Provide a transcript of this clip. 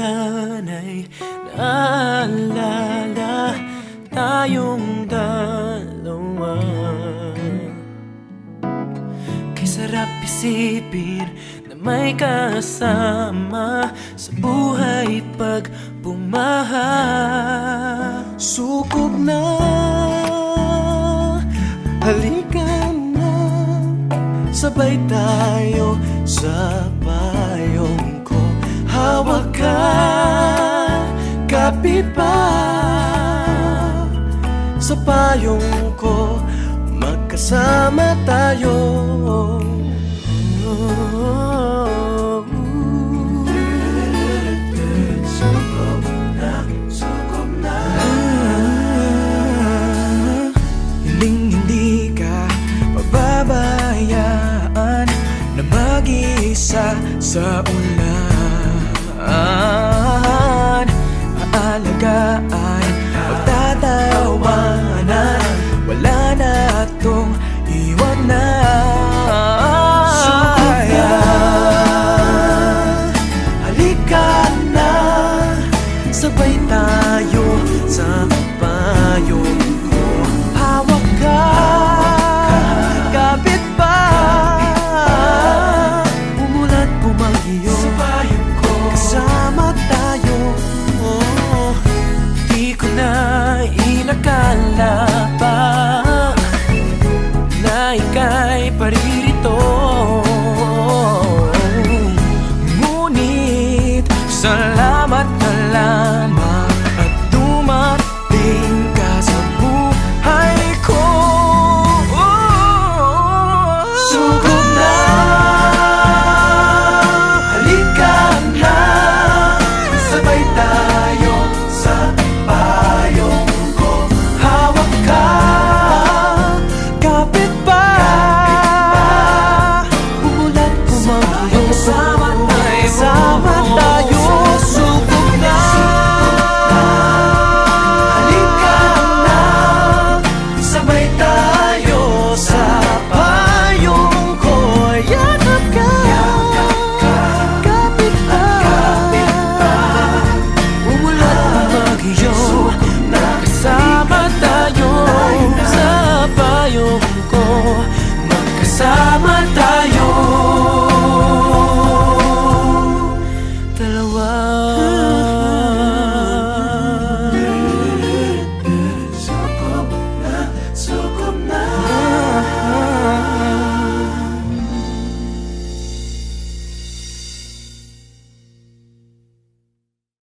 minsan ay naalala tayong dalawa. Kay sarap isipin na may kasama sa buhay pag bumaha. Sukob na, halika na, sabay tayo sa payong ko. Hawak ka, kapit pa sa payong ko, magkasama tayo. Sukob na, sukob na. Hindi ka pababayaan na mag-isa sa ulan. Aalagaan, pagtatawanan, wala na tong iwanan. Sukaya, halika na, sabay tayo sa payong